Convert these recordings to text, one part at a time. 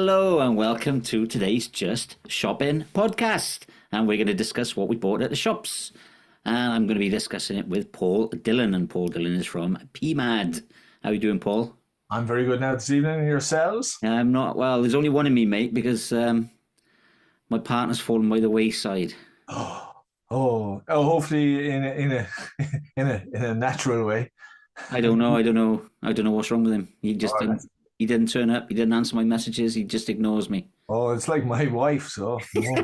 Hello and welcome to today's Just Shopping Podcast. And we're going to discuss what we bought at the shops. And I'm going to be discussing it with Paul Dillon. And Paul Dillon is from pMAD. How are you doing, Paul? I'm very good now this evening. And yourselves? I'm not. Well, there's only one of me, mate, because my partner's fallen by the wayside. Oh! Hopefully in a in a natural way. I don't know what's wrong with him. He didn't turn up. He didn't answer my messages. He just ignores me. Oh, it's like my wife, so. No.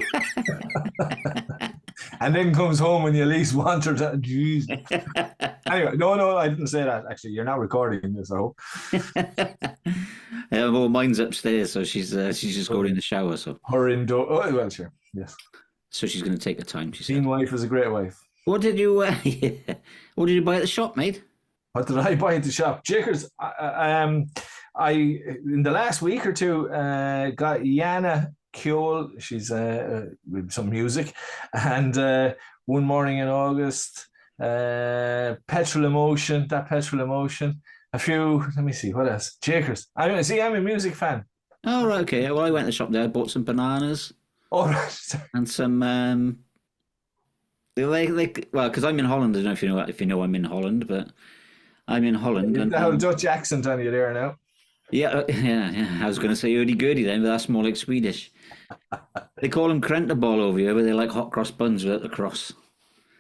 And then comes home when you least want her to. Jeez. Anyway, no, I didn't say that. Actually, you're not recording this, I hope. Well, mine's upstairs, so she's just going in the shower. So her indoor. Oh, well, sure, yes. So she's going to take her time. She said. Teen wife is a great wife. What did you buy at the shop, mate? What did I buy at the shop? Jiggles. I in the last week or two got Yana Kjol. She's with some music, and one morning in August, Petrol Emotion. A few. Let me see what else. Jiggles. I'm a music fan. Oh right, okay. Well, I went to the shop there. I bought some bananas. Oh right. Sorry. And some because I'm in Holland. I don't know if you know I'm in Holland, but I'm in Holland. You have a Dutch accent on you there now. Yeah. I was going to say hurdy-gurdy then, but that's more like Swedish. They call them krentenball over here, but they're like hot cross buns without the cross.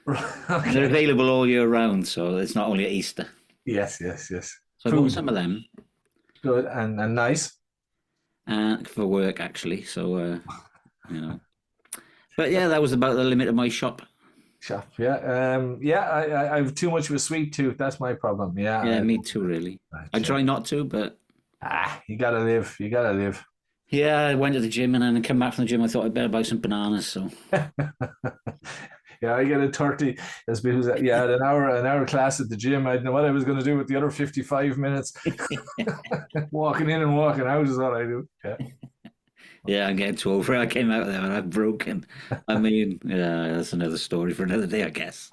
Okay. They're available all year round, so it's not only at Easter. Yes. So I bought some of them. Good and nice. For work, actually. So, But yeah, that was about the limit of my shop. I have too much of a sweet tooth. That's my problem. Yeah, me too, really. I try not to, but you gotta live. Yeah, I went to the gym and then I come back from the gym. I thought I'd better buy some bananas. So yeah, I get a 30. As because I had an hour class at the gym. I didn't know what I was going to do with the other 55 minutes. Walking in and walking out is what I do. Yeah. Yeah, I'm getting too old for it. I came out of there and I'm broken. I mean, yeah, that's another story for another day, I guess.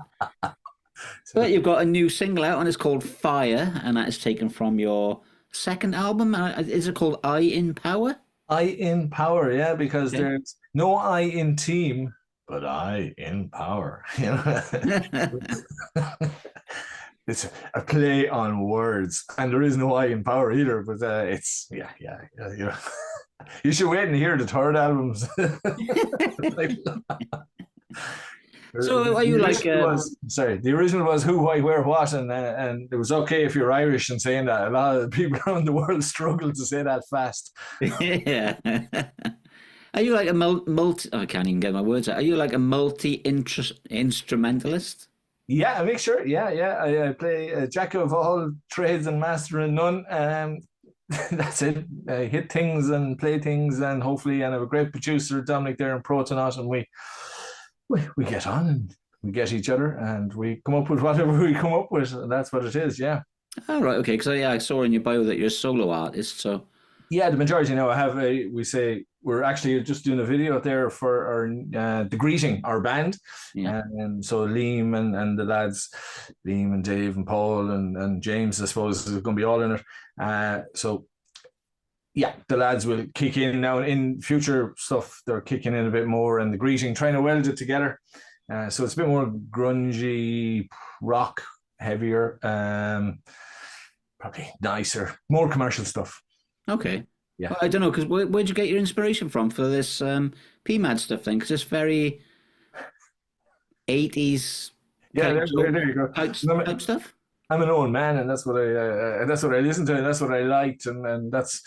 But you've got a new single out and it's called Fire, and that is taken from your second album. Is it called I in Power? I in Power, yeah, because there's no I in team, but I in power. You know? It's a play on words, and there is no I in Power either. But it's you know. You should wait and hear the third albums. So are you like? The original was Who, Why, Where, What, and it was okay if you're Irish and saying that. A lot of people around the world struggle to say that fast. Yeah. Are you like a multi? I can't even get my words out. Are you like a multi-instrumentalist? Yeah, a mixture. Yeah. I play a jack of all trades and master in none. That's it. I hit things and play things, and hopefully, and I have a great producer, Dominic, there in Protonaut, and we get on and we get each other, and we come up with whatever we come up with, and that's what it is. Yeah. Oh, right. Okay. Because I saw in your bio that you're a solo artist. So. Yeah, the majority now. We're actually just doing a video out there for our the greeting, our band, and so Liam and the lads, Liam and Dave and Paul and James, I suppose, is going to be all in it. So yeah, the lads will kick in now in future stuff. They're kicking in a bit more, and the greeting, trying to weld it together. So it's a bit more grungy, rock, heavier, probably nicer, more commercial stuff. Okay. Yeah. Well, I don't know, because where'd you get your inspiration from for this pMAD stuff then? Because it's very 80s. Yeah, there you go. Type stuff. I'm an old man, and that's what I listened to, and that's what I liked, and that's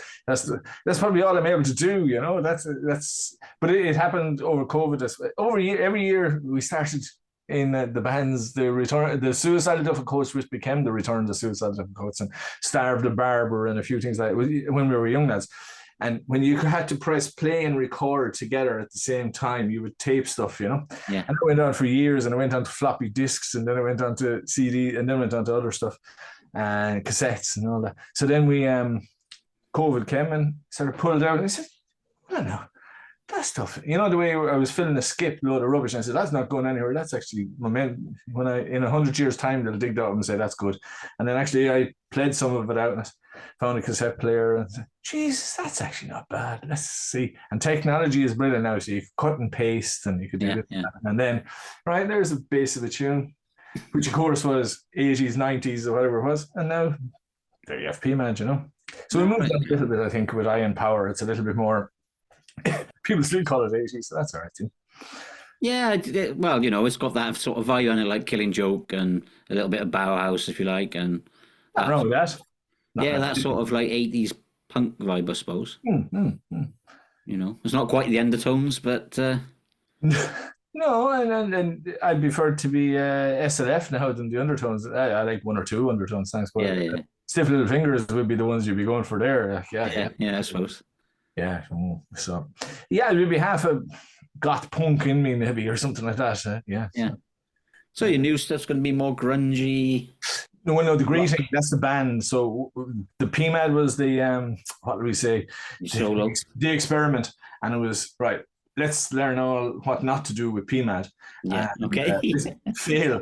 probably all I'm able to do, you know. But it happened over COVID. Every year we started in the bands, the Suicidal Duffel Coats, which became the Return to Suicidal Duffel Coats, and Starve the Barber, and a few things like that when we were young lads. And when you had to press play and record together at the same time, you would tape stuff, you know. Yeah. And it went on for years, and I went on to floppy disks, and then I went on to CD, and then went on to other stuff, and cassettes and all that. So then COVID came and sort of pulled out, and I said, I don't know. That stuff, you know, the way I was filling a skip load of rubbish, and I said, that's not going anywhere. That's actually in 100 years' time, they'll dig that up and say that's good. And then actually I played some of it out, and I said, found a cassette player and said, Jesus, that's actually not bad. Let's see. And technology is brilliant now. So you can cut and paste and you could do this. And then, right, there's a base of a tune, which of course was 80s, 90s, or whatever it was. And now there you have pMAD, you know. So we moved on a little bit, I think, with Ion Power. It's a little bit more, people still call it 80s, so that's all right too. Yeah, well, you know, it's got that sort of vibe on it, like Killing Joke and a little bit of Bauhaus, if you like, and nothing wrong with that. That sort of like 80s punk vibe, I suppose. You know, it's not quite the Undertones, but no, and I'd prefer to be SLF now than the Undertones. I like one or two Undertones, thanks. But Stiff Little Fingers would be the ones you'd be going for there. Yeah, I suppose. Yeah, so yeah, it would be half a goth punk in me, maybe, or something like that. Yeah. So your new stuff's going to be more grungy. No, the Greeting, that's the band. So the pMAD was the what do we say? Solo. The experiment, and it was right. Let's learn all what not to do with pMAD. Yeah. Okay. Fail.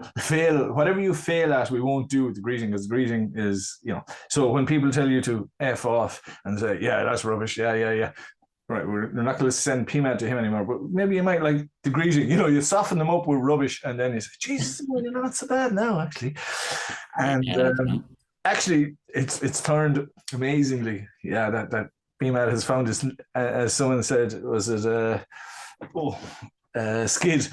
Whatever you fail at, we won't do with the Greeting, because the Greeting is, you know. So when people tell you to F off and say, yeah, that's rubbish. Yeah. Right, we're not going to send pMAD to him anymore, but maybe you might like the Greeting. You know, you soften them up with rubbish, and then you say, Jesus, well, you're not so bad now, actually. And actually, it's turned amazingly. Yeah, that pMAD has found this, as someone said, was it Skid?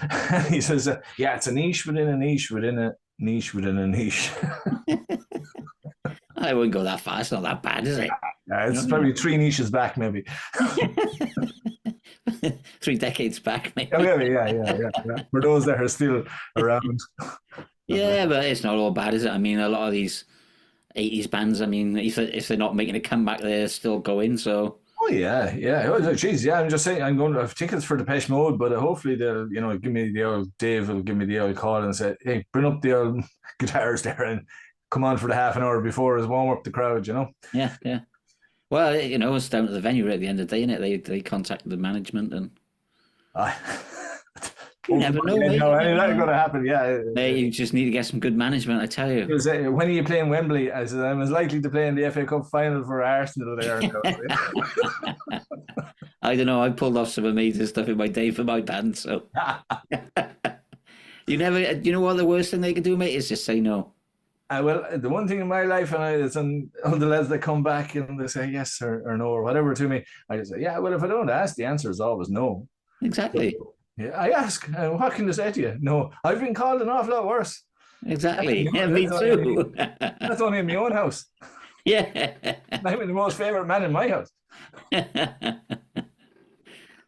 He says, yeah, it's a niche within a niche within a niche within a niche. I wouldn't go that far. It's not that bad, is it? It's probably 3 niches back, maybe. 3 decades back, maybe. Yeah. For those that are still around. Yeah, but it's not all bad, is it? I mean, a lot of these 80s bands, I mean, if they're not making a comeback, they're still going, so... Oh, yeah. Oh, geez, yeah, I'm just saying, I'm going to have tickets for Depeche Mode, but hopefully they'll, you know, Dave will give me the old call and say, hey, bring up the old guitars there and come on for the half an hour before as warm up the crowd, you know? Yeah. Well, you know, it's down to the venue at the end of the day, innit? They contacted the management and... You never know, mate. No, that's going to happen, yeah. You just need to get some good management, I tell you. When are you playing Wembley? I said, I'm as likely to play in the FA Cup final for Arsenal there. I don't know. I pulled off some amazing stuff in my day for my band, so... You know what the worst thing they can do, mate, is just say no. Well, the one thing in my life, and it's on all the lads that come back and they say yes or no or whatever to me, I just say, yeah, well, if I don't ask, the answer is always no. Exactly. Yeah, I ask, what can I say to you? No, I've been called an awful lot worse. Exactly. Yeah, me too. That's only in my own house. Yeah. I'm the most favourite man in my house.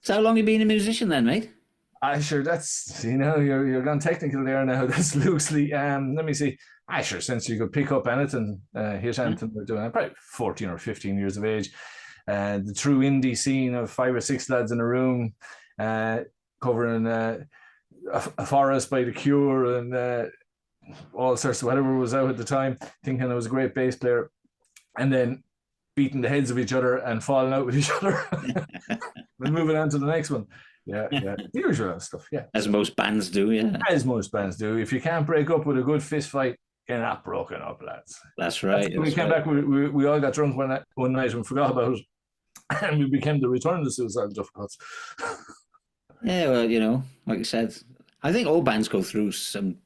So how long have you been a musician then, mate? Sure, that's, you know, you're gone technical there now. That's loosely, let me see. Sure, since you could pick up anything, hit anything we're doing, I'm probably 14 or 15 years of age. The true indie scene of 5 or 6 lads in a room, covering a Forest by The Cure and all sorts of whatever was out at the time, thinking I was a great bass player, and then beating the heads of each other and falling out with each other. And moving on to the next one. Yeah. The usual stuff, yeah. As most bands do, yeah. As most bands do. If you can't break up with a good fist fight, you're not broken up, lads. That's right. We came back, we all got drunk one night and forgot about it. And we became the return to suicidal difficulties. Yeah, well, you know, like I said, I think all bands go through some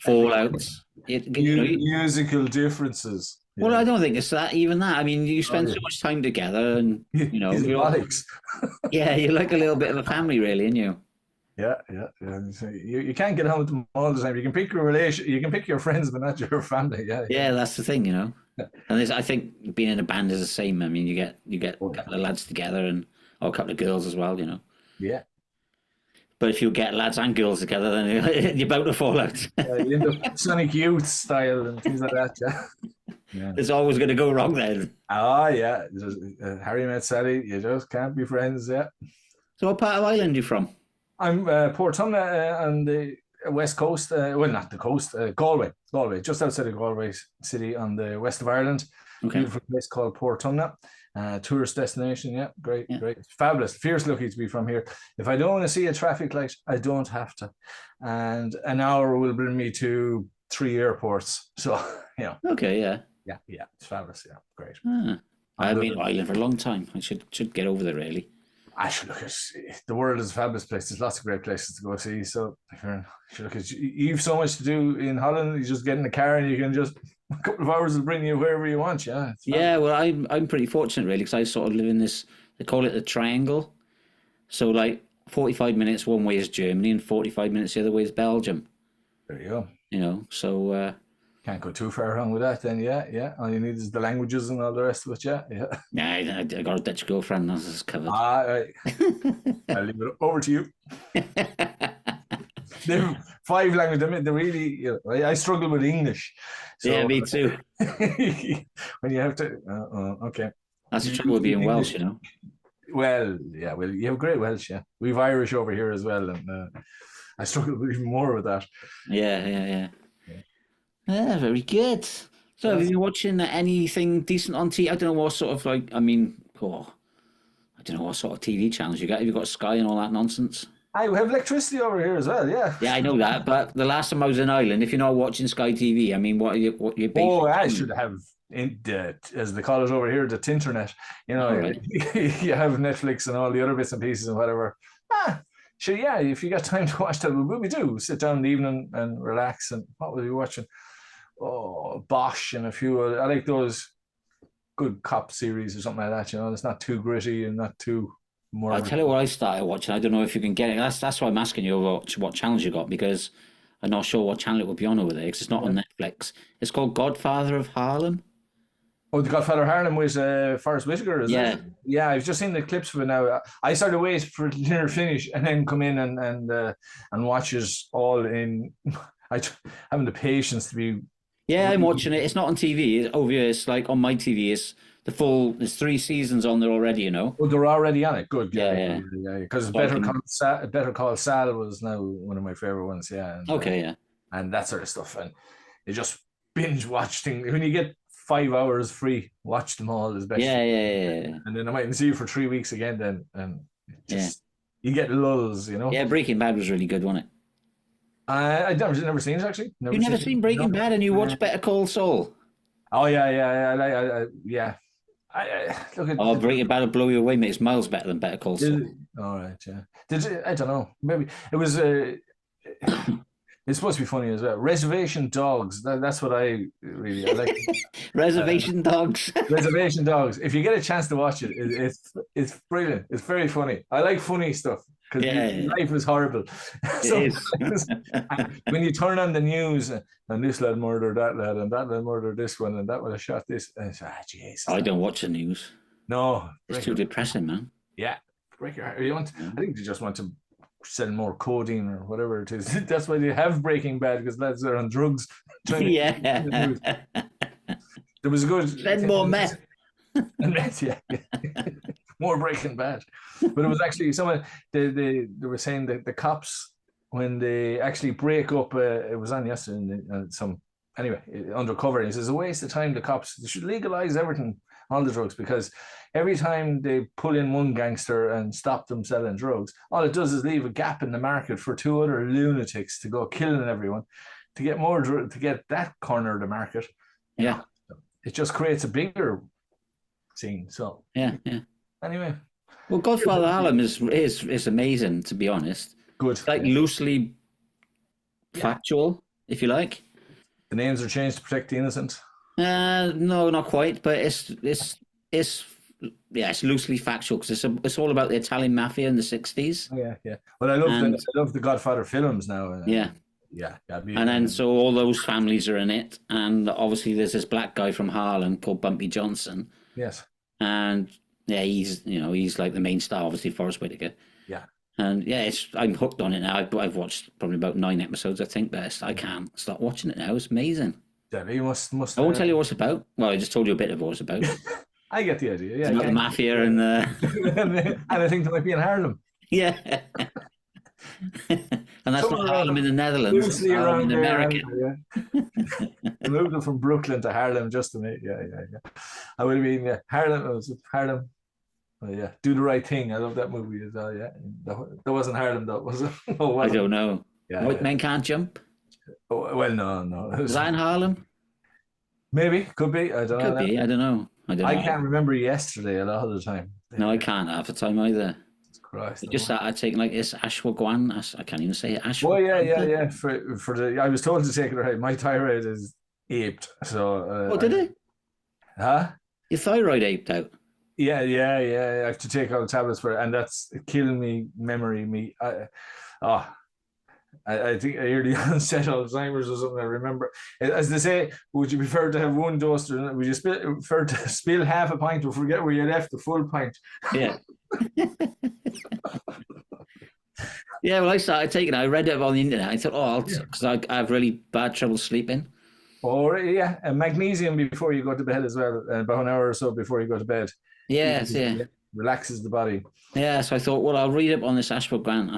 fallouts. Musical differences. Yeah. Well, I don't think it's even that. I mean, you spend so much time together and, you know. Yeah, you're like a little bit of a family, really, aren't you? Yeah. You can't get on with them all the time. You can pick your friends, but not your family. Yeah, that's the thing, you know. And I think being in a band is the same. I mean, you get a couple of lads together or a couple of girls as well, you know. Yeah. But if you get lads and girls together, then you're bound to fall out. You end up Sonic Youth style and things like that, yeah. It's always going to go wrong then. Oh, yeah. Harry met Sally. You just can't be friends, yeah. So what part of Ireland are you from? I'm Port Tumna on the west coast. Well, not the coast. Galway, just outside of Galway City on the west of Ireland. Okay. Beautiful place called Port Tumna. Tourist destination, yeah, great, fabulous. Fierce lucky to be from here. If I don't want to see a traffic light, I don't have to. And an hour will bring me to 3 airports. So, you know. Okay, yeah. Yeah, yeah, it's fabulous. Yeah, great. I've been to Ireland for a long time. I should get over there, really. I should look at the world is a fabulous place. There's lots of great places to go see. So if you should look at you've so much to do in Holland. You just get in the car and you can just a couple of hours will bring you wherever you want. Yeah, yeah. Well, I'm pretty fortunate really because I sort of live in this. They call it the triangle. So like 45 minutes one way is Germany and 45 minutes the other way is Belgium. There you go. You know, so can't go too far wrong with that. Then yeah. All you need is the languages and all the rest of it. Yeah. Nah, I got a Dutch girlfriend. That's covered. All right. I'll leave it over to you. They're 5 languages. They're really. I struggle with English. So, yeah, me too. When you have to. Okay. That's the trouble with being Welsh, you know. Well, yeah. Well, you have great Welsh. Yeah, we've Irish over here as well, and I struggle even more with that. Yeah. Yeah, very good. So, have you been watching anything decent on TV? I don't know what sort of I don't know what sort of TV channels you got. Have you got Sky and all that nonsense? I have electricity over here as well. Yeah. Yeah, I know that. But the last time I was in Ireland, if you're not watching Sky TV, I mean, what are you basically? Oh, I should have as they call it over here, the Tinternet. You know, right. You have Netflix and all the other bits and pieces and whatever. Sure, yeah. If you got time to watch that, we do sit down in the evening and relax. And what will you watching? Oh, Bosch and a few. I like those good cop series or something like that. You know, it's not too gritty and not too. I'll tell you what I started watching. I don't know if you can get it. That's why I'm asking you what channels you got, because I'm not sure what channel it would be on over there because it's not on Netflix. It's called Godfather of Harlem. Oh, the Godfather of Harlem was Forrest Whitaker, is it? Yeah, I've just seen the clips of it now. I started wait for dinner to finish and then come in and watch it all in. Having the patience to be. Yeah, I'm watching it. It's not on TV. Over here, it's like on my TV. It's the full. There's 3 seasons on there already. You know. Oh, they're already on it. Good. Yeah. Because Better Call Saul was now one of my favorite ones. Yeah. And, and that sort of stuff, and you just binge watch things when you get 5 hours free. Watch them all as best. Yeah. And then I might see you for 3 weeks again. Then and just you get lulls. You know. Yeah, Breaking Bad was really good, wasn't it? I've never seen it actually. You've never seen Breaking Bad, and you watch Better Call Saul? Oh yeah. Look at Breaking Bad will blow you away, mate. It's miles better than Better Call Saul. All right, yeah. I don't know. Maybe it was. It's supposed to be funny as well. Reservation Dogs. That's what I like. Reservation Dogs. Reservation Dogs. If you get a chance to watch it, it's brilliant. It's very funny. I like funny stuff because life is horrible. It is. When you turn on the news and this lad murdered that lad and that lad murdered this one and that one has shot this, and it's jeez. I don't watch the news. No, it's too depressing, man. Yeah, break your heart. I think they just want to sell more codeine or whatever it is. That's why they have Breaking Bad, because lads are on drugs. Yeah. There was a good. Then more meth. And meth, yeah. More Breaking Bad. But it was actually someone they were saying that the cops, when they actually break up, it was on yesterday undercover. He says it's a waste of time. The cops, they should legalize everything, all the drugs, because every time they pull in one gangster and stop them selling drugs, all it does is leave a gap in the market for 2 other lunatics to go killing everyone, to get more to get that corner of the market. Yeah, it just creates a bigger scene. So yeah. Anyway, well, Godfather Harlem is amazing, to be honest. Good, it's like loosely factual, if you like. The names are changed to protect the innocent. No, not quite, but it's loosely factual because it's all about the Italian mafia in the 60s. Yeah. Well, I love the Godfather films now. Yeah. And then so all those families are in it, and obviously there's this black guy from Harlem called Bumpy Johnson. Yes. And he's like the main star, obviously Forrest Whitaker. Yeah. And I'm hooked on it now. I've watched probably about 9 episodes, I think, but I can't stop watching it now. It's amazing. Yeah, you must. I won't tell you what it's about. Well, I just told you a bit of what it's about. I get the idea. Yeah, it's about the mafia and and I think they might be in Harlem. Yeah. And that's not Harlem in the Netherlands. It's Harlem in America. I moved them from Brooklyn to Harlem just to make. Yeah. I would have been Harlem. Oh, yeah, Do the Right Thing. I love that movie as well. Yeah, that wasn't Harlem, though, was it? I don't know. Yeah, White Men Can't Jump. Oh, well, no. Was that in Harlem? Maybe, could be. I don't know. Could be. I don't know. I can't remember yesterday a lot of the time. No, I can't half the time either. Christ, Just that I take like this ashwagandha. I can't even say it. Oh yeah, Ashwagandha. yeah. For the, I was told to take it right. My thyroid is aped. So. Oh, did it? Huh? Your thyroid aped out. Yeah. I have to take all the tablets for it, and that's killing me. Memory, I think early onset Alzheimer's or something. I remember, as they say, would you prefer to have one dose, or would you prefer to spill half a pint or forget where you left the full pint? Yeah. Yeah, well, I started taking it. I read it on the internet. I thought, because I have really bad trouble sleeping. Or yeah, and magnesium before you go to bed as well, about an hour or so before you go to bed. Yes, yeah. Relaxes the body. Yeah, so I thought, well, I'll read up on this ashwagandha.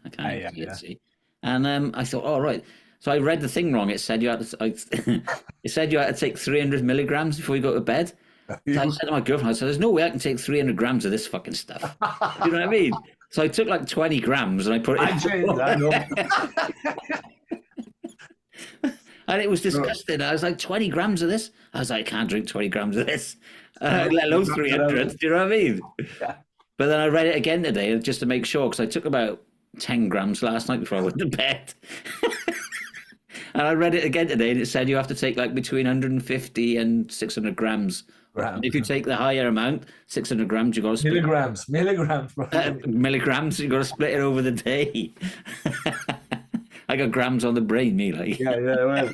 I can't see. And I thought, all right. So I read the thing wrong. It said you had to take 300 milligrams before you go to bed. So I said to my girlfriend, I said, there's no way I can take 300 grams of this fucking stuff. You know what I mean? So I took like 20 grams and I put it in. I know. And it was disgusting. I was like, 20 grams of this? I was like, I can't drink 20 grams of this. Let alone 300. Do you know what I mean? Yeah. But then I read it again today just to make sure, because I took about 10 grams last night before I went to bed. And I read it again today, and it said you have to take like between 150 and 600 grams. And if you take the higher amount, 600 grams, you got to split milligrams. Milligrams, you got to split it over the day. I got grams on the brain, me like. Yeah.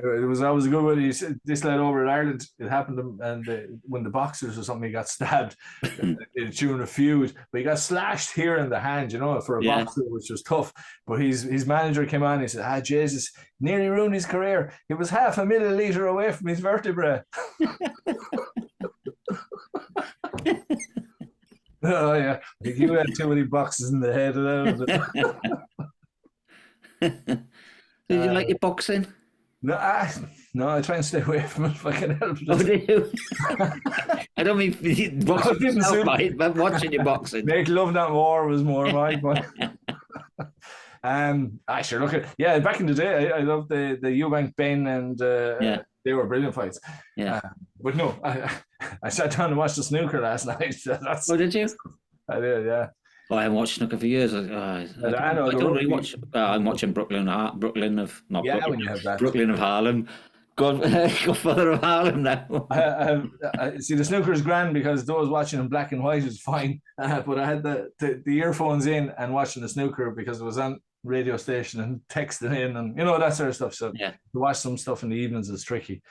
Well, it was always a good one. This led over in Ireland. It happened, and when the boxers or something, he got stabbed during a feud. But he got slashed here in the hand, for a boxer, which was tough. But his manager came on. He said, Jesus, nearly ruined his career. He was half a milliliter away from his vertebrae. Oh yeah, I think you had too many boxes in the head. Did you like your boxing? No, I try and stay away from it if I can help it. Oh, do you? I don't mean boxing yourself, mate, but watching your boxing. Make love, not war was more my point. Sure, look at back in the day, I loved the Eubank Ben, and they were brilliant fights. Yeah, but no, I sat down and watched the snooker last night. Oh, did you? I did, yeah. Oh, I haven't watched snooker for years. I don't really watch. I'm watching Brooklyn of Harlem. Godfather of Harlem now. I see the snooker is grand because those watching in black and white is fine. But I had the earphones in and watching the snooker because it was on radio station and texting in and that sort of stuff. So to watch some stuff in the evenings is tricky.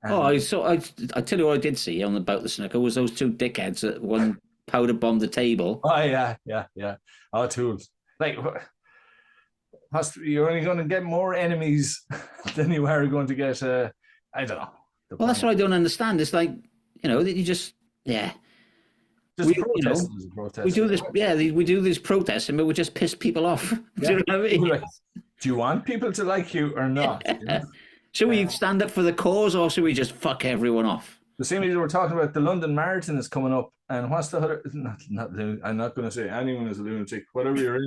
I tell you what I did see about the snooker was those two dickheads that one powder bombed the table. Oh yeah. Oh, tools. Like, you're only going to get more enemies than you are going to get. I don't know. Well, that's what I don't understand. It's like that you just we do this. Yeah, we do this protesting, but we just piss people off. Do you know what I mean? Like, do you want people to like you or not? Should we stand up for the cause, or should we just fuck everyone off? The same as we're talking about, the London Marathon is coming up, and what's the other? I'm not going to say anyone is a lunatic. Whatever you're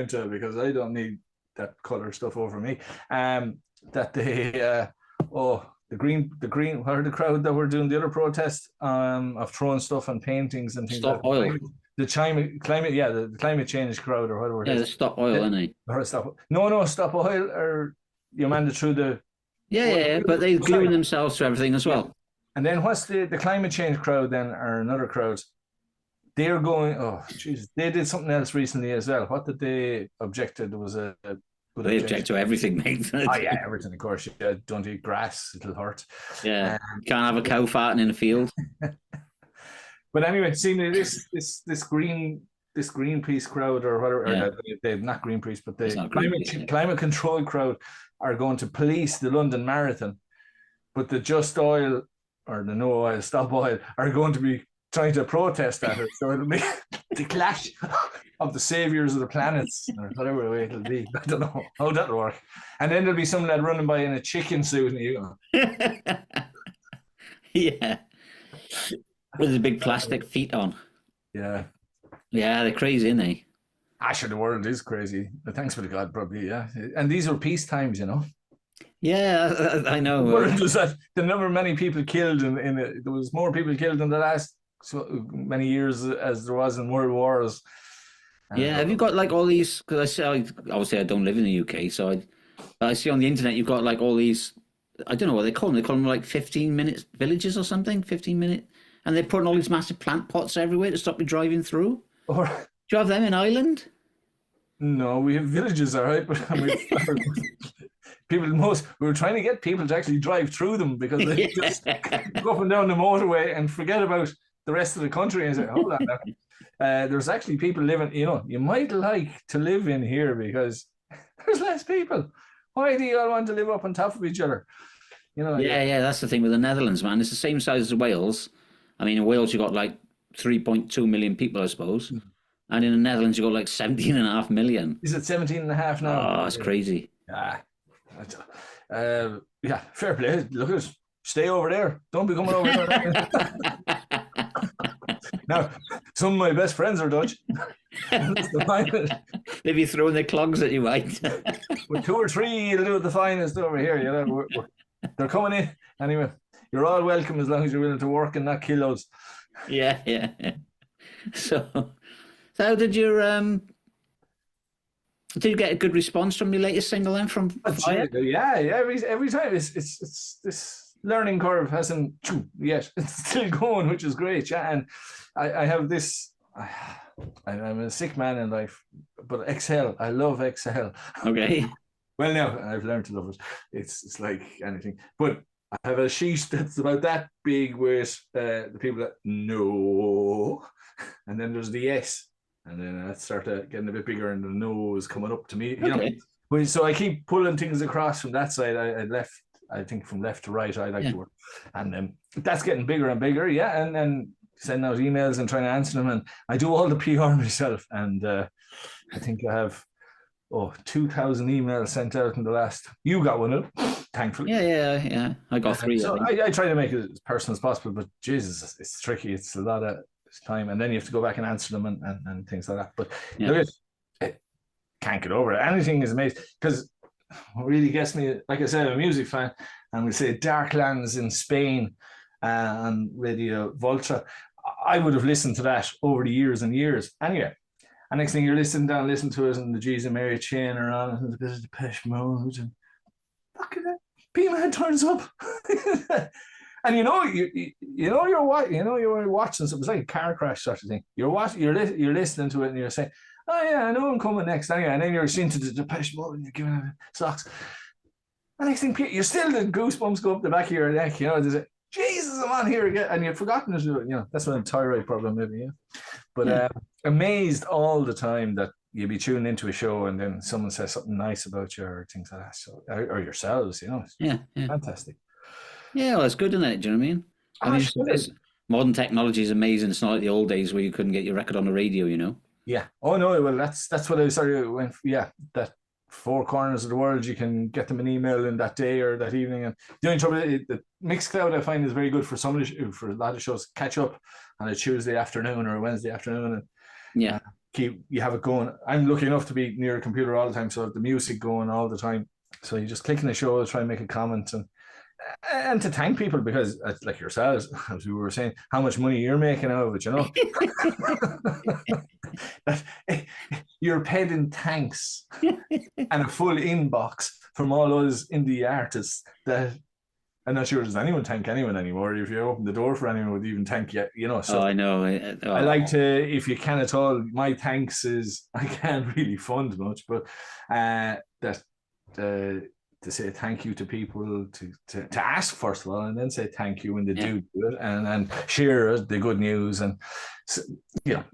into, because I don't need that color stuff over me. That the green. What are the crowd that were doing the other protest of throwing stuff and paintings and things? Stop oil. The climate change crowd or whatever. Yeah, the stop oil, isn't it? Or stop. No, stop oil, or you man through the. Yeah, but they're gluing themselves to everything as well. And then what's the climate change crowd then, or another crowd? They're going, they did something else recently as well. What did they object to? There was they object to everything, mate. Everything, of course. Yeah, don't eat grass, it'll hurt. Yeah, can't have a cow farting in the field. But anyway, seemingly this Greenpeace crowd or whatever, they're not Greenpeace, but the climate control crowd are going to police the London Marathon. But the Just Oil or the No Oil, Stop Oil are going to be trying to protest at it. So it'll be the clash of the saviors of the planets, or whatever way it'll be. I don't know how that'll work. And then there'll be some lad running by in a chicken suit, and you go, yeah, with his big plastic feet on. Yeah, they're crazy, aren't they? Sure, the world is crazy. Thanks for the God, probably. Yeah, and these were peace times, Yeah, I know. Where was that? The number of many people killed there was more people killed in the last many years as there was in world wars. Yeah, have you got like all these? Because obviously I don't live in the UK, so I see on the internet you've got like all these. I don't know what they call them. They call them like 15-minute villages or something. 15-minute, and they're putting all these massive plant pots everywhere to stop you driving through. Or, Do you have them in Ireland? no, we have villages, all right, but I mean, we were trying to get people to actually drive through them because they just go up and down the motorway and forget about the rest of the country and say, hold on now. There's actually people living, you might like to live in here because there's less people. Why do you all want to live up on top of each other? Yeah, that's the thing with the Netherlands, man. It's the same size as Wales. I mean, in Wales you got like 3.2 million people, I suppose. And in the Netherlands you got like 17.5 million. Is it 17 and a half now? Oh, that's crazy. Yeah. Yeah, fair play. Look at us. Stay over there. Don't be coming over here. Now, some of my best friends are Dutch. They'd be throwing their clogs at you, right? With 2 or 3, you'll do it the finest over here. They're coming in. Anyway, you're all welcome as long as you're willing to work and not kilos. Yeah. So how did you get a good response from your latest single then from Fire? Yeah. Every time it's this learning curve hasn't yet. It's still going, which is great. Yeah, and I have this. I'm a sick man in life, but Excel. I love Excel. Okay. Well, now I've learned to love it. It's like anything, but I have a sheet that's about that big with the people that know, and then there's the yes. And then I started getting a bit bigger, and the nose coming up to me. Okay. So I keep pulling things across from that side. I think from left to right, I like to work, and that's getting bigger and bigger. Yeah, and sending out emails and trying to answer them, and I do all the PR myself. And I think I have 2,000 emails sent out in the last. You got one of them, thankfully. Yeah. I got 3. So I try to make it as personal as possible, but Jesus, it's tricky. It's a lot of time, and then you have to go back and answer them and things like that. But can't get over it. Anything is amazing because what really gets me, like I said, I'm a music fan, and we say Darklands in Spain on Radio Volta. I would have listened to that over the years and years. Anyway, and next thing you're listening to it, and the G's and Mary Chain are on, and a bit of Depeche Mode, and look at that, pMAD turns up. And you're watching. So it was like a car crash sort of thing. You're listening to it, and you're saying, "Oh yeah, I know I'm coming next." Anyway, and then you're listening to the Depeche Mode, and you're giving it socks. And next thing, you're still the goosebumps go up the back of your neck. There's a Jesus, I'm on here again, and you've forgotten to do it. That's a thyroid problem, maybe. Yeah, but amazed all the time that you'd be tuning into a show, and then someone says something nice about you or things like that. So, or yourselves, Yeah. Fantastic. Yeah, well, it's good, isn't it? Do you know what I mean? Modern technology is amazing. It's not like the old days where you couldn't get your record on the radio, Yeah. Oh no. Well, that's what I started when. Yeah, that 4 corners of the world, you can get them an email in that day or that evening. And the only trouble, the Mixcloud I find is very good for a lot of shows. Catch up on a Tuesday afternoon or a Wednesday afternoon, and you have it going. I'm lucky enough to be near a computer all the time, so I have the music going all the time. So you just click on the show, try and make a comment, and to thank people because, like yourselves, as we were saying, how much money you're making out of it, you're paid in thanks and a full inbox from all those indie artists that I'm not sure does anyone thank anyone anymore. If you open the door for anyone would even thank you, So I know. I like to, if you can at all, my thanks is I can't really fund much, but to say thank you to people, to ask first of all, and then say thank you when they do it, and share the good news. And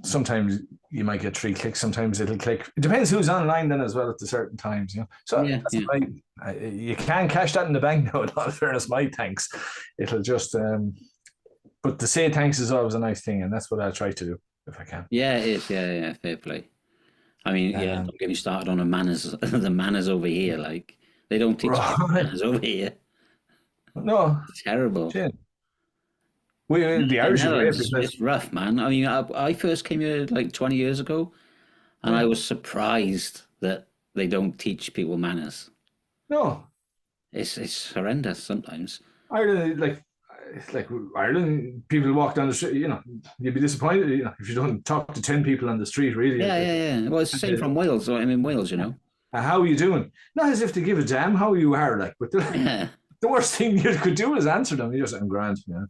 sometimes you might get 3 clicks, sometimes it'll click. It depends who's online then as well at the certain times. So you can't cash that in the bank now. In all fairness, my thanks. It'll just but to say thanks is always a nice thing, and that's what I'll try to do if I can. Yeah, it is. Yeah, fair play. I mean, don't get me started on the manners over here, like. They don't teach manners over here. No, it's terrible. The Irish it's rough, man. I mean, I first came here like 20 years ago, and I was surprised that they don't teach people manners. No, It's horrendous sometimes. Ireland, like Ireland, people walk down the street, you'd be disappointed, if you don't talk to 10 people on the street, really. Yeah. Well, it's the same from Wales. So I'm in Wales, How are you doing? Not as if they give a damn how you are, but the worst thing you could do is answer them. You just, I'm grand, Yeah.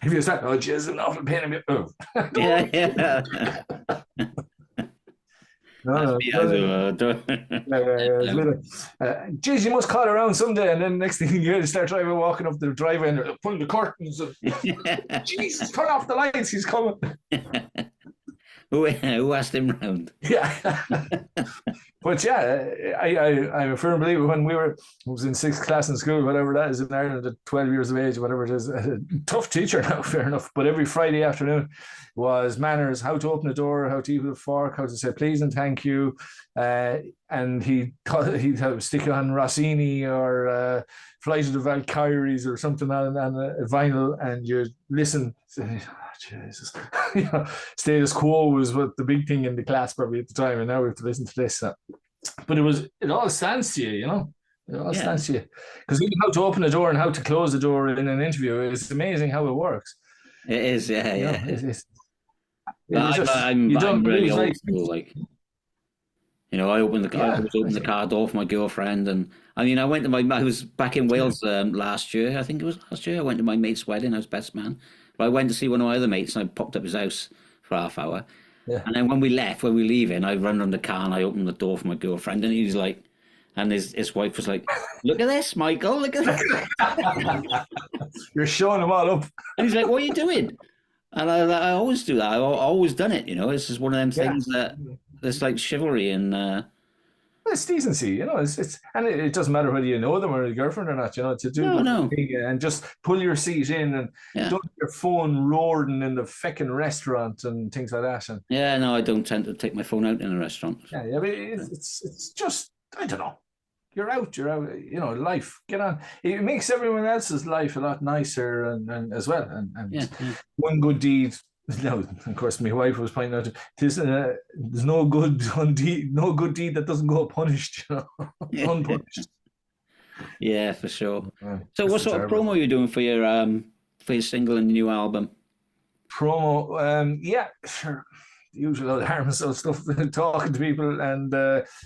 If you start, jeez, an awful pain in me. Oh. Yeah. No. Geez, you must call around someday, and then next thing you start walking up the driveway and pulling the curtains. Jesus, turn off the lights. He's coming. Who asked him round? Yeah. But yeah, I'm a firm believer. When I was in 6th class in school, whatever that is in Ireland, at 12 years of age, whatever it is, a tough teacher now, fair enough. But every Friday afternoon was manners, how to open a door, how to eat with a fork, how to say please and thank you. And he'd stick on Rossini or Flight of the Valkyries or something on a vinyl, and you'd listen. Jesus, status quo was what the big thing in the class probably at the time, and now we have to listen to this. But it all stands to you, It all stands to you, because even how to open a door and how to close the door in an interview, it's amazing how it works. It is, yeah. I'm really old school, I opened the car door for my girlfriend, and I went to I was back in Wales last year. I think it was last year. I went to my mate's wedding. I was best man. But I went to see one of my other mates, and I popped up his house for half hour. Yeah. And then when we were leaving, I ran around the car and I opened the door for my girlfriend, and he's like, and his wife was like, "Look at this, Michael! Look at this!" You're showing them all up. And he's like, "What are you doing?" And I always do that. I've always done it. It's just one of them things that there's like chivalry and. It's decency, and it doesn't matter whether you know them or a girlfriend or not, to do thing and just pull your seat in and don't have your phone roaring in the feckin' restaurant and things like that. And I don't tend to take my phone out in a restaurant. Yeah, but it's just, I don't know. You're out, life. Get on. It makes everyone else's life a lot nicer and as well. And one good deed. No, of course, my wife was pointing out there's no good deed that doesn't go unpunished, unpunished. Yeah, for sure. So, what sort of promo are you doing for your single and new album? Promo, sure. The usual harm stuff, talking to people and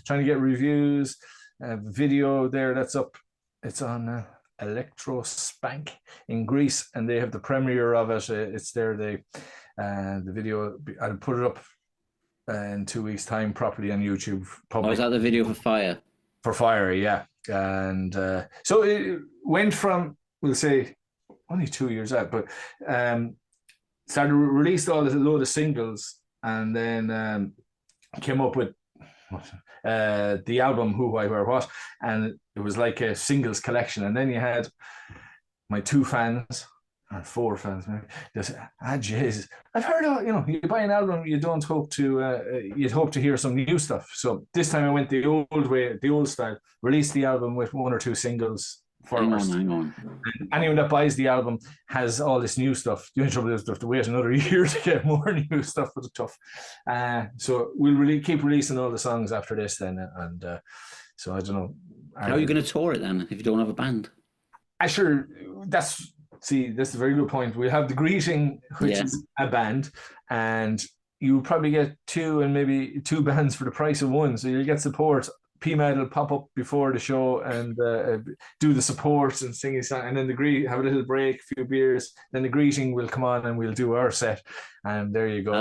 trying to get reviews. Video there that's up. It's on Electro Spank in Greece, and they have the premiere of it. It's there. The video, I'll put it up in 2 weeks' time properly on YouTube. Is that the video for Fire? For Fire, yeah. And so it went from, we'll say, only 2 years out, but released a load of singles, and then came up with the album Who, Why, Where, What, and it was like a singles collection. And then you had my 2 fans, or 4 fans, maybe, just, jeez, I've heard of, you buy an album, you don't hope to, you'd hope to hear some new stuff. So this time I went the old way, the old style, released the album with 1 or 2 singles first. Hang on. And anyone that buys the album has all this new stuff. The only trouble is they have to wait another year to get more new stuff, but it's tough. So we'll really keep releasing all the songs after this then. And so I don't know. How are you going to tour it then if you don't have a band? That's a very good point. We have The Greeting, which is a band, and you probably get 2 and maybe 2 bands for the price of 1. So you'll get support. pMAD will pop up before the show and do the support and sing his song, and then have a little break, a few beers. Then The Greeting will come on and we'll do our set, and there you go.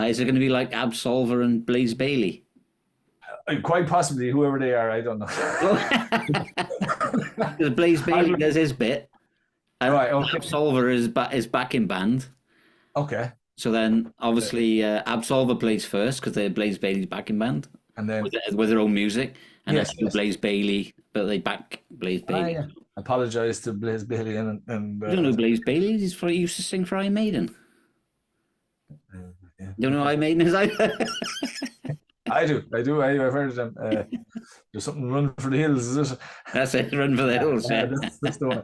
Is it going to be like Absolver and Blaze Bayley? Quite possibly, whoever they are, I don't know. Blaze Bayley does his bit. Right, okay. Absolver is backing band. Okay. So then, obviously, Absolver plays first because they're Blaze Bayley's backing band, and then with their own music, and that's Blaze Bayley, but they back Blaze Bayley. Apologise to Blaze Bayley and you don't know Blaze Bayley? He used to sing for Iron Maiden. You don't know Iron Maiden is either? I do. I've heard of them. There's something, Run for the Hills, is it? That's it, Run for the Hills. Yeah, that's the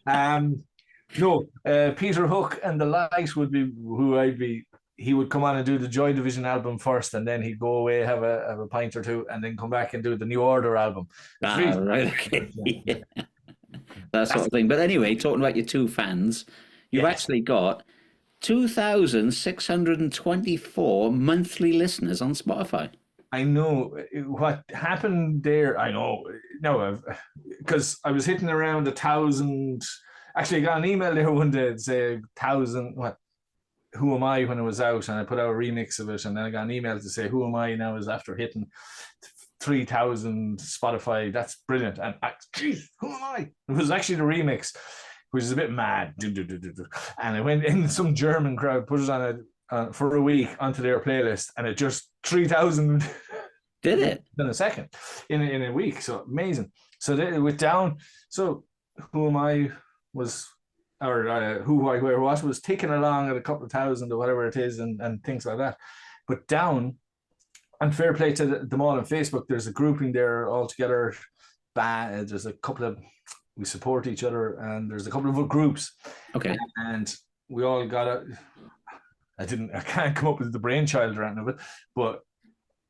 one. No, Peter Hook and the Light would be who I'd be he would come on and do the Joy Division album first, and then he'd go away, have a pint or two, and then come back and do the New Order album. Right, okay. Yeah. That sort of thing. But anyway, talking about your two fans, you've actually got 2,624 monthly listeners on Spotify. I know what happened there. I know. No, because I was hitting around 1,000. Actually, I got an email there one day that said 1,000. What? Who Am I when it was out, and I put out a remix of it, and then I got an email to say Who Am I now is after hitting 3,000 Spotify. That's brilliant. And geez, who am I? It was actually the remix, which is a bit mad. And I went in, some German crowd put it on for a week onto their playlist, and it just 3,000 did it in a second in a week. So amazing. So it went down. So Who Am I was, or Who, I, Where, What was ticking along at a couple of thousand or whatever it is, and things like that. But down, and fair play to them all on Facebook, there's a grouping there all together. There's a couple of, we support each other, and there's a couple of groups. Okay. And we all got I can't come up with the brainchild or anything of it, but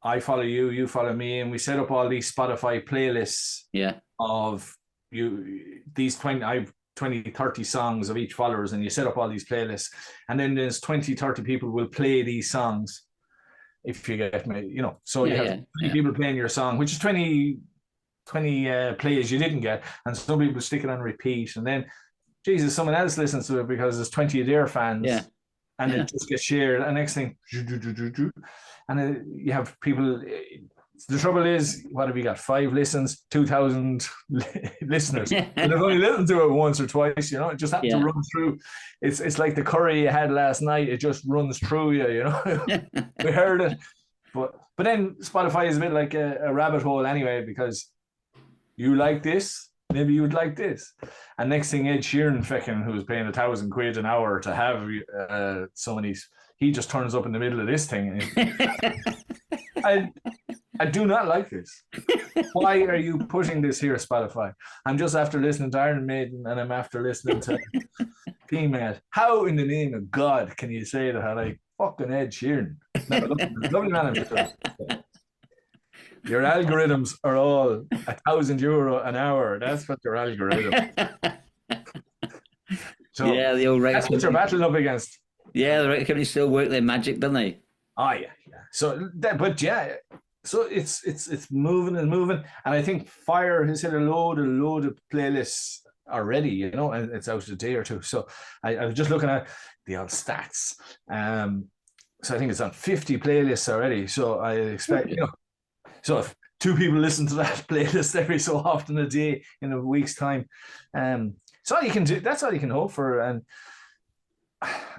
I follow you, you follow me, and we set up all these Spotify playlists of these 20, 30 songs of each followers, and you set up all these playlists, and then there's 20, 30 people will play these songs, if you get me, so you have 20 people playing your song, which is 20 plays you didn't get, and some people stick it on repeat, and then Jesus, someone else listens to it because there's 20 of their fans, and it just gets shared, and next thing, and you have people. The trouble is, what have you got? 5 listens, 2,000 listeners. And they've only listened to it once or twice, it just happened to run through. It's like the curry you had last night, it just runs through you, We heard it. But then Spotify is a bit like a rabbit hole anyway, because you like this, maybe you would like this. And next thing, Ed Sheeran, who's paying £1,000 an hour to have so many, he just turns up in the middle of this thing. I do not like this. Why are you pushing this here, Spotify? I'm just after listening to Iron Maiden, and I'm after listening to pMAD. How in the name of God can you say that I like fucking Ed Sheeran? Lovely man. Your algorithms are all €1,000 an hour. That's what your algorithm. So the old record. That's what you're battling up against. Yeah, the record companies still work their magic, don't they? Oh yeah. So so it's moving and moving, and I think Fire has hit a load of playlists already, and it's out a day or two. So I was just looking at the old stats. So I think it's on 50 playlists already. So I expect, so if 2 people listen to that playlist every so often a day in a week's time, so all you can do. That's all you can hope for. And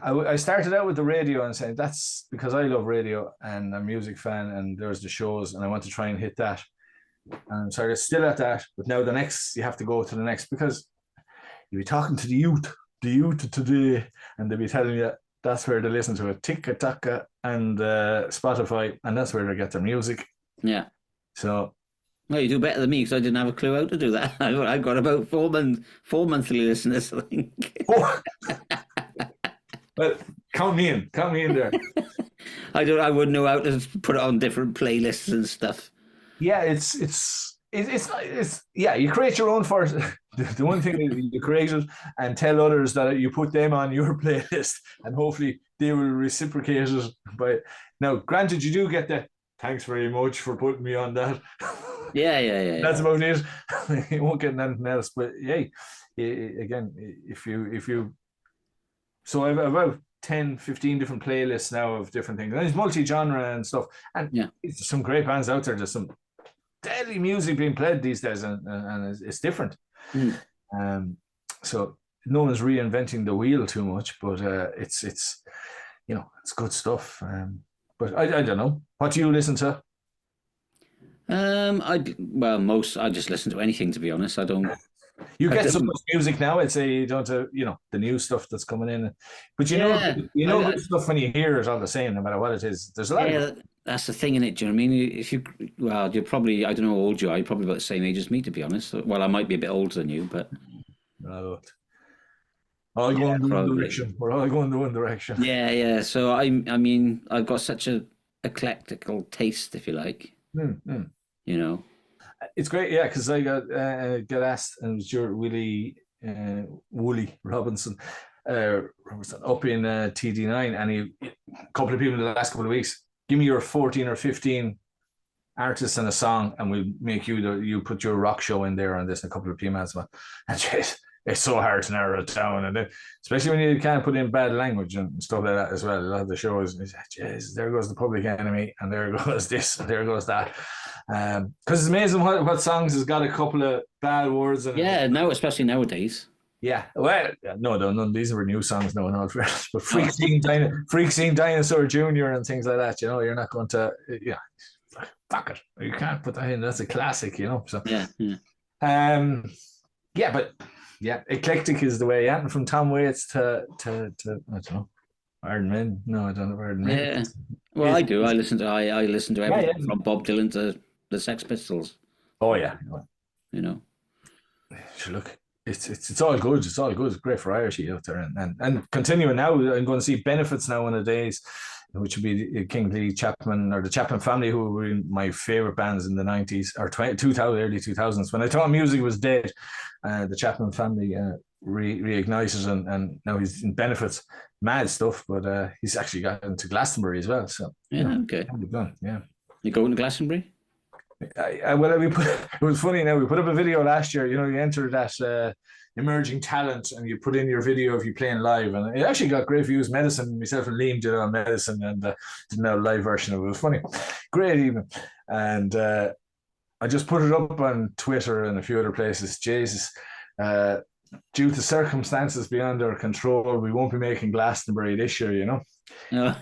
I started out with the radio and saying that's because I love radio and I'm a music fan, and there's the shows, and I want to try and hit that. And so I'm still at that, but now you have to go to the next, because you'll be talking to the youth today, and they'll be telling you that's where they listen to it, TikTok and Spotify, and that's where they get their music. Yeah. So. Well, you do better than me, because I didn't have a clue how to do that. I've got about 4 monthly listeners, I think. Well, count me in there. I wouldn't know how to put it on different playlists and stuff. Yeah, it's you create your own first. The one thing is you create it and tell others that you put them on your playlist, and hopefully they will reciprocate it. But now, granted, you do get the thanks very much for putting me on that. Yeah. That's about it. You won't get anything else. But yeah, again, if you. So I've about 10, 15 different playlists now of different things. And it's multi-genre and stuff. And there's some great bands out there. There's some deadly music being played these days, and it's different. So no one's reinventing the wheel too much, but it's it's good stuff. But I don't know. What do you listen to? I just listen to anything, to be honest. I don't. You get so much music now. I'd say you don't have, the new stuff that's coming in. But good stuff when you hear it all the same, no matter what it is. There's a lot. That's the thing in it. Do you know what I mean? You're probably, I don't know how old you are. You're probably about the same age as me, to be honest. Well, I might be a bit older than you, but. No. all going the one probably. direction. We're all going the one direction. Yeah. So I mean, I've got such a eclectical taste, if you like. Mm-hmm. You know. It's great, yeah, because I got asked, and it was your Wooly Robinson, up in TD9, and a couple of people in the last couple of weeks, give me your 14 or 15 artists and a song, and we'll make you put your rock show in there on this, and a couple of pMADs, man. And it's so hard to narrow it down, and then, especially when you can't put in bad language and stuff like that as well. A lot of the shows, jeez, there goes the Public Enemy, and there goes this, and there goes that. Because it's amazing what songs has got a couple of bad words in it. Yeah, now especially nowadays. Yeah, well, no, these were new songs, no, not fairness. But Freak Scene Dinosaur Jr. and things like that, you're not going to, fuck it. You can't put that in. That's a classic, So but eclectic is the way. Yeah, from Tom Waits to I don't know, Iron Man. No, I don't know Iron Man. Yeah, well, I do. I listen to everything from Bob Dylan to the Sex Pistols. Oh yeah, Look, it's all good. It's all good. Great variety out there, and continuing now. I'm going to see Benefits now one of the days, which would be the Kingsley Chapman or the Chapman family, who were my favorite bands in the 90s or 2000, early 2000s. When I thought music was dead, the Chapman family reignited, and now he's in Benefits. Mad stuff, but he's actually got into Glastonbury as well. So okay. Yeah. You going to Glastonbury? It was funny. Now we put up a video last year. You enter that emerging talent, and you put in your video of you playing live, and it actually got great views. Medicine, myself and Liam did it on Medicine, and did a live version of it. It was funny, great even. And I just put it up on Twitter and a few other places. Jesus, due to circumstances beyond our control, we won't be making Glastonbury this year. No.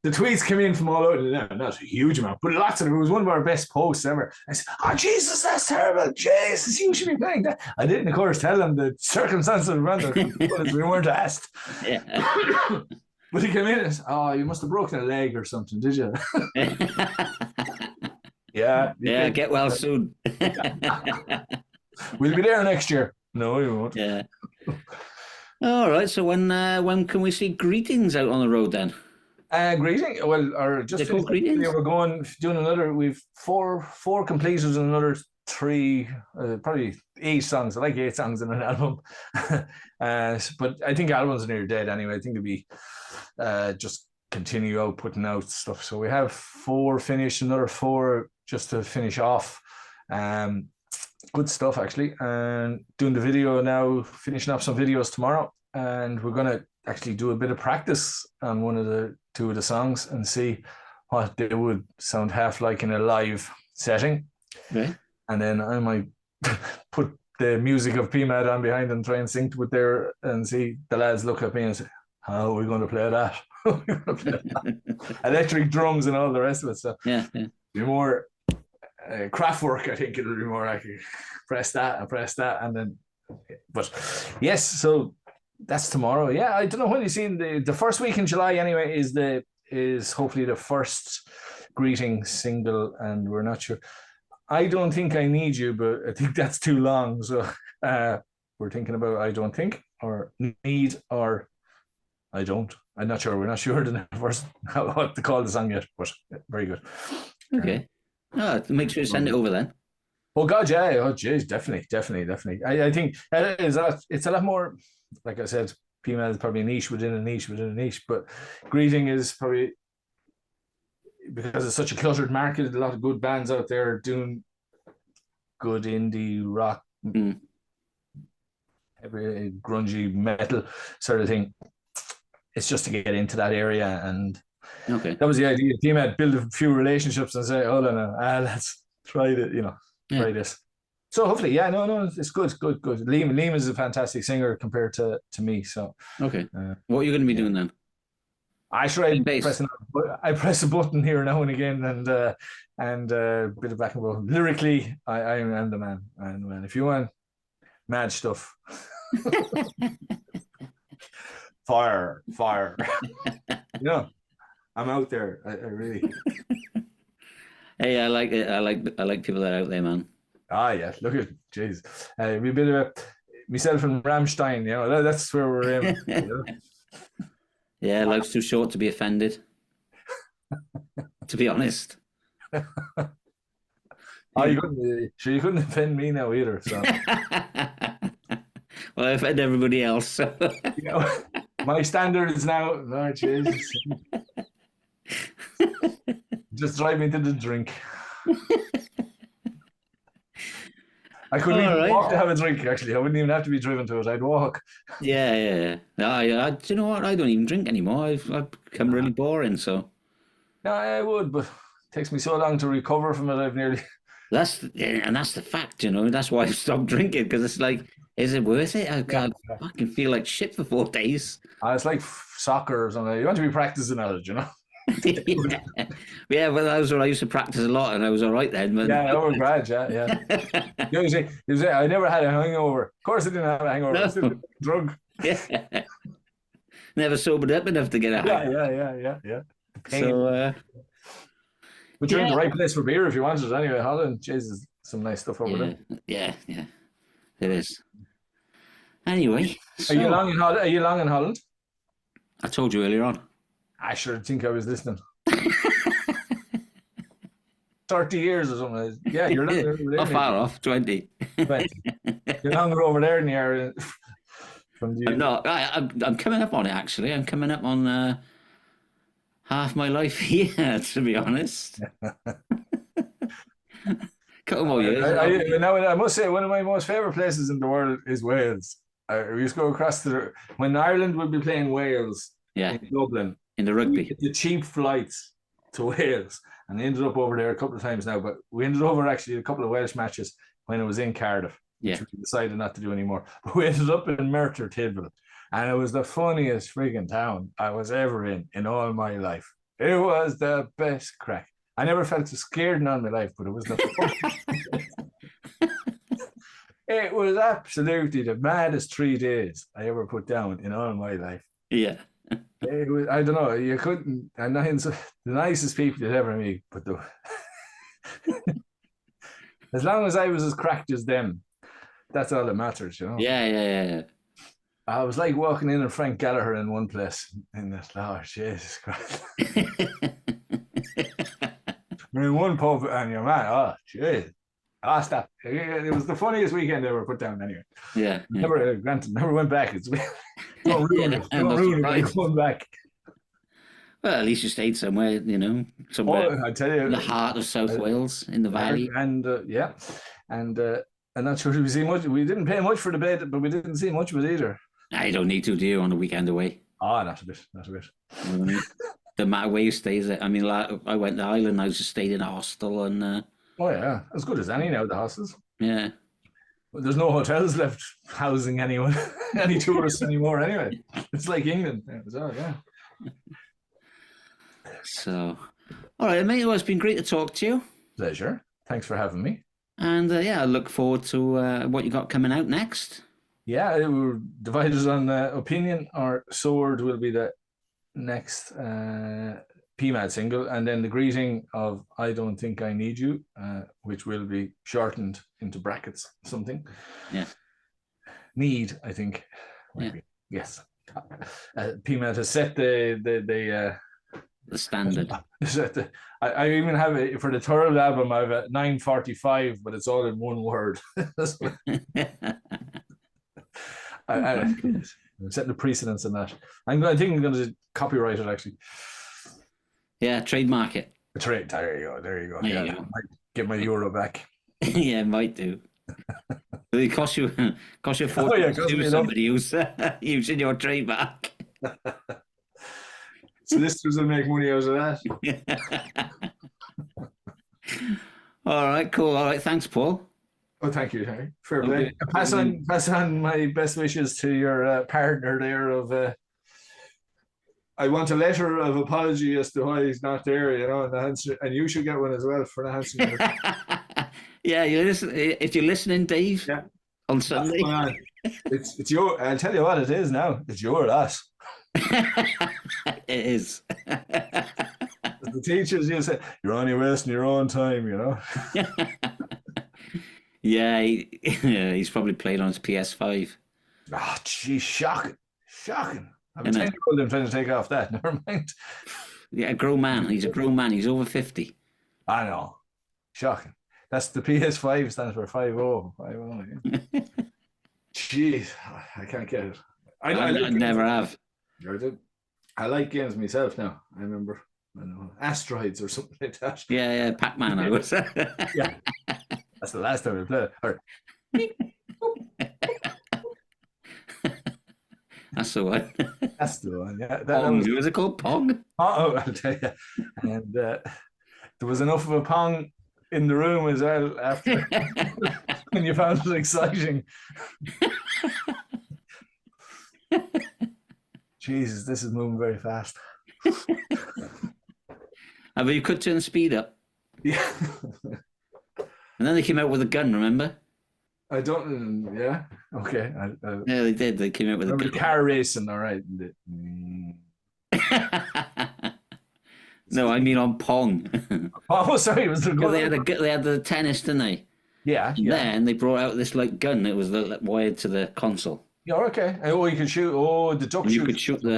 The tweets came in from all over. Not a huge amount, but lots of them. It was one of our best posts ever. I said, "Oh Jesus, that's terrible! Jesus, you should be playing that." I didn't, of course, tell them the circumstances around it. We weren't asked. Yeah. But he came in and said, "Oh, you must have broken a leg or something, did you?" Yeah. Get well soon. We'll be there next year. No, we won't. Yeah. All right. So when can we see Greetings out on the road then? Greeting. Well, or just Greetings. We're doing another. We've four completed and another 3, probably 8 songs. I like 8 songs in an album. But I think albums are near dead anyway. I think it'll be just continue out putting out stuff. So we have 4 finished, another 4 just to finish off. Good stuff actually. And doing the video now, finishing up some videos tomorrow, and we're gonna actually do a bit of practice on one of the 2 of the songs and see what they would sound half like in a live setting. Okay. And then I might put the music of pMAD on behind and try and sing to it there, and see the lads look at me and say, "How are we going to play that?" Electric drums and all the rest of it. So be more craft work. I think it'll be more like press that, and then. But yes, so that's tomorrow. Yeah, I don't know when you've seen the first week in July. Anyway, is hopefully the first Greeting single, and we're not sure. I Don't Think I Need You, but I think that's too long. So we're thinking about I Don't Think, or Need, or I Don't. I'm not sure. We're not sure the first what to call the song yet, but very good. Okay. Make sure you send it over then. Oh God, yeah. Oh geez, definitely. I think it's a lot more. Like I said, pMAD is probably a niche within a niche, but Greeting is probably, because it's such a cluttered market, a lot of good bands out there doing good indie rock, every grungy metal sort of thing. It's just to get into that area, and that was the idea. pMAD build a few relationships and say, "Oh no, let's try it," try this. So hopefully, it's good. Liam is a fantastic singer compared to me. So okay, what are you going to be doing then? I press a button here now and again, and a bit of back and forth. Lyrically, I am the man. And if you want mad stuff, fire. I'm out there. I really. Hey, I like it. I like people that are out there, man. Yeah. Look at Jesus. We bit of myself and Rammstein, you know, that's where we're in. You know? Yeah, life's too short to be offended. To be honest. You couldn't offend me now either. So. Well, I offend everybody else. So. You know, my standards now, oh Jesus. Just drive me to the drink. I couldn't even walk to have a drink, actually. I wouldn't even have to be driven to it. I'd walk. Yeah. No, do you know what? I don't even drink anymore. I've become really boring, so. No, I would, but it takes me so long to recover from it. I've nearly... That's the fact, you know. That's why I stopped drinking, because it's like, is it worth it? I fucking feel like shit for 4 days. It's like soccer or something. You want to be practicing at it, you know? Yeah, well, that was what I used to practice a lot, and I was all right then. But... Yeah, over grad, yeah. You say, I never had a hangover. Of course I didn't have a hangover. No. I was still drunk. Yeah. Never sobered up enough to get a hangover. Yeah. So, but you're in the right place for beer if you wanted it anyway. Holland, Jesus, some nice stuff over there. Yeah, it is. Anyway, Are you long in Holland? I told you earlier on. I sure think I was listening. 30 years or something. Yeah, you're not far off. 20. You're longer over there than you are from the. I'm not. I'm coming up on it actually. I'm coming up on half my life here, to be honest. Couple more years. I must say, one of my most favourite places in the world is Wales. We used to go across when Ireland would be playing Wales in Dublin. In the rugby. The cheap flights to Wales. And ended up over there a couple of times now. But we ended over actually a couple of Welsh matches when it was in Cardiff. Yeah. Which we decided not to do anymore. But we ended up in Merthyr Tydfil. And it was the funniest frigging town I was ever in all my life. It was the best crack. I never felt so scared in all my life, but it was the It was absolutely the maddest 3 days I ever put down in all my life. Yeah. It was, I don't know, you couldn't, and the nicest people you'd ever meet, but as long as I was as cracked as them, that's all that matters, you know? Yeah. I was like walking in on Frank Gallagher in one place, in this, oh, Jesus Christ. We're in one pub, and you're man, oh, jeez. Stop. It was the funniest weekend I ever put down anyway. Yeah. Never went back. Don't ruin it. Don't ruin it by going back. Well, at least you stayed somewhere, you know, somewhere I tell you, in the heart of South Wales, in the valley. And I'm not sure we see much. We didn't pay much for the bed, but we didn't see much of it either. I don't need to, do you, on a weekend away? Not a bit. The matter where you stay, I mean, like, I went to Ireland, I just stayed in a hostel and... oh, yeah. As good as any now, the hostels. Yeah. Well, there's no hotels left housing anyone, any tourists anymore anyway. It's like England. Yeah. So, all right, mate. Well, it's been great to talk to you. Pleasure. Thanks for having me. And I look forward to what you got coming out next. Yeah, we're divided on opinion. Our Sword will be the next pMAD single, and then the greeting of I Don't Think I Need You, which will be shortened into brackets something. Yeah. Need, I think. Maybe. Yeah. Yes. pMAD has set the standard. I even have it for the third album. I have a 9:45, but it's all in one word. I'm setting the precedence in that. I think I'm going to copyright it actually. Yeah, trademark it. There you go. There you go. I might get my euro back. Yeah, might do. It cost you a fortune to sue somebody who's using your trademark. Solicitors will make money out of that. All right, cool. All right, thanks, Paul. Oh, thank you, Harry. Fair play. Pass on my best wishes to your partner there. I want a letter of apology as to why he's not there, you know, and you should get one as well for the answering. Yeah, if you're listening, Dave, on Sunday. It's your. I'll tell you what it is now. It's your loss. It is. The teachers, you say you're only wasting your own time, you know. Yeah, he's probably played on his PS5. Oh, geez, shocking. Shocking. I'm a Isn't it? 10-year-old and trying to take off that. Never mind. Yeah, a grown man. He's a grown man. He's over 50. I know. Shocking. That's the PS5 stands for 50. 50, yeah. Jeez, I can't get it. I like never games. have. I like games myself now. I remember, Asteroids or something like that. Yeah, Pac-Man. I was. Yeah, that's the last time I played it. That's the one. That's the one. Yeah, Pong. Was it called Pong? Oh, I'll tell you. And there was enough of a pong in the room as well after when you found it exciting. Jesus, this is moving very fast. But you could turn the speed up. Yeah. And then they came out with a gun, remember? I don't. Yeah. Okay. Yeah, they did. They came out with a gun. Car racing, all right. No, I mean on Pong. Oh, sorry. Was there they had the tennis, didn't they? Yeah. And then they brought out this wired that was wired to the console. Yeah. Okay. Oh, you could shoot. Oh, the duck. You could shoot the.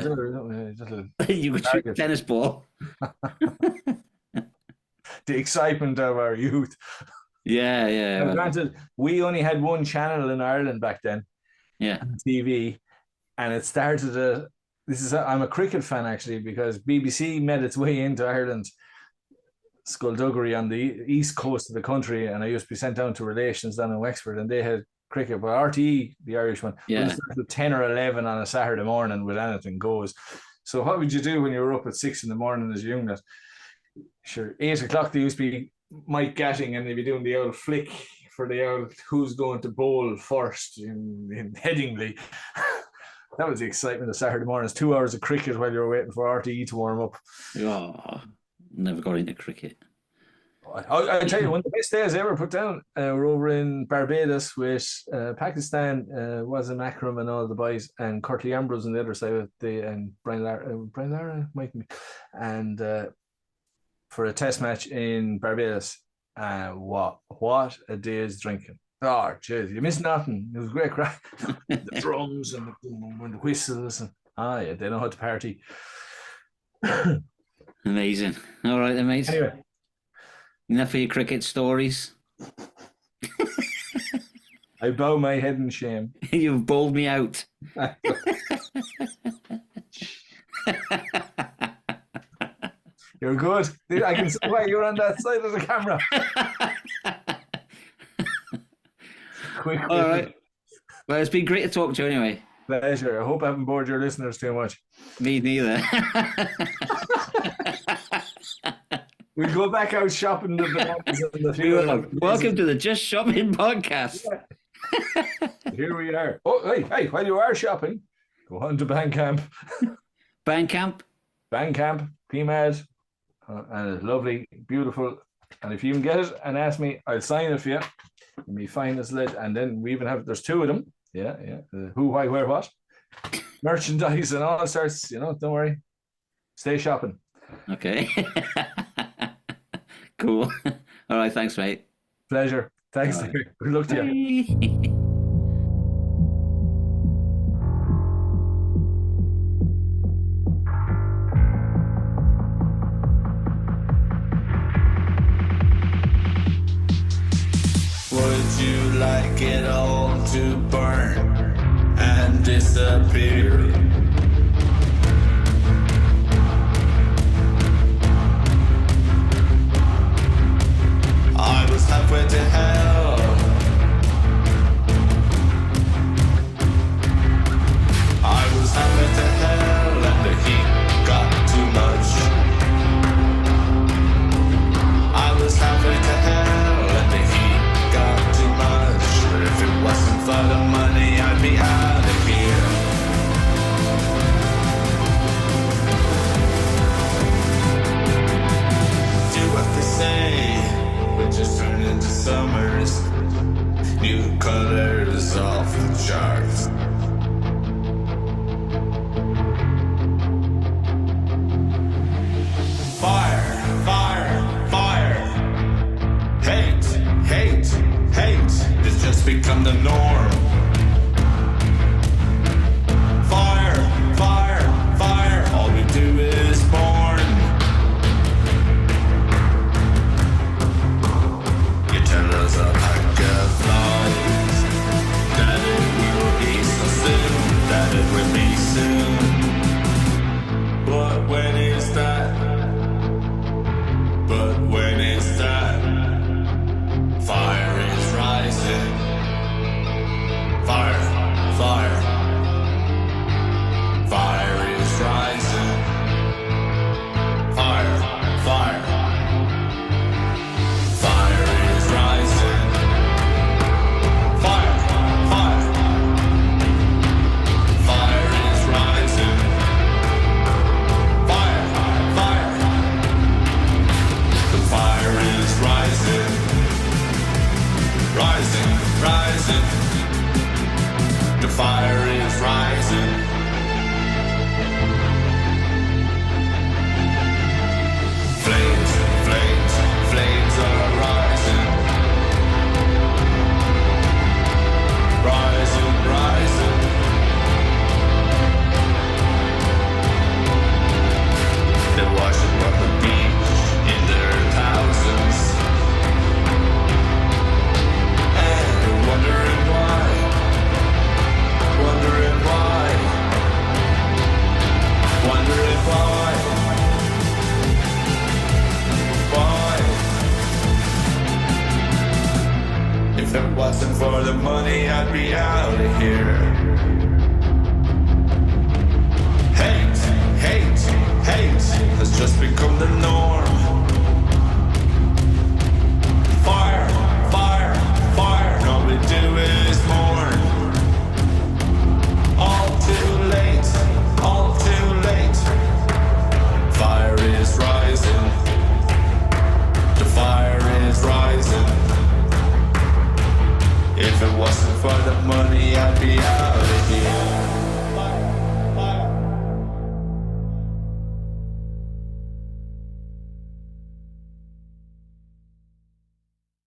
You could shoot the tennis ball. The excitement of our youth. Yeah. Now, granted, we only had one channel in Ireland back then. Yeah. On TV, and it started. I'm a cricket fan actually because BBC made its way into Ireland, skullduggery on the east coast of the country, and I used to be sent down to relations down in Wexford, and they had cricket. But RTE, the Irish one, was 10 or 11 on a Saturday morning with anything goes. So what would you do when you were up at 6 a.m. as a young lad? Sure, 8 o'clock they used to be Mike Gatting, and they'd be doing the old flick for the old who's going to bowl first in Headingley. That was the excitement of Saturday mornings. 2 hours of cricket while you were waiting for RTE to warm up. Oh, never got into cricket. I tell you, one of the best days I ever put down were over in Barbados with Pakistan, Wasim Akram and all the boys, and Curtly Ambrose on the other side and Brian Lara might be, and for a test match in Barbados. What a day's drinking. Oh, jeez, you missed nothing. It was a great crack. The drums and the whistles. And, they know how to party. Amazing. All right then, mate. Anyway. Enough of your cricket stories. I bow my head in shame. You've bowled me out. You're good. I can see why you're on that side of the camera. Quick. All right. Well, it's been great to talk to you anyway. Pleasure. I hope I haven't bored your listeners too much. Me neither. We'll go back out shopping. Welcome to the Just Chopsing Podcast. Here we are. Oh, hey, while you are shopping, go on to Bandcamp. Bandcamp, pMAD, and it's lovely, beautiful. And if you can get it and ask me, I'll sign it for you. Let me find this list. And then we even there's 2 of them. Yeah. Who, why, where, what. Merchandise and all sorts, don't worry. Stay shopping. Okay. Cool. All right, thanks, mate. Pleasure. Thanks. Right. Good luck to you. Would you like it all to burn and disappear? I was halfway to hell. I was halfway to hell and the heat got too much. I was halfway to hell and the heat got too much. But if it wasn't for the money, I'd be out of here. Do what they say. Just turn into summers, new colors off the charts. Fire, fire, fire. Hate, hate, hate. become the norm. Fire, fire, fire, all we do is born. You tell us a pack of lies, that it will be so soon, that it will be soon. But when is that? But when is that? Fire is rising. Fire, fire. Fire is rising. Fire, fire. Fire is rising. Fire, fire. Fire is rising. Fire, fire. The fire is rising. Rising, rising. The fire is rising. Flames, flames, flames are rising. Rising, rising. They're washing up the beach in their thousands. And they're wondering why. Wondering why. Wondering why. Why? If it wasn't for the money, I'd be out of here. Hate, hate, hate has just become the norm. Fire, fire, fire, and all we do is mourn. All too late, all too late. Fire is rising. The fire is rising. If it wasn't for the money, I'd be out of here.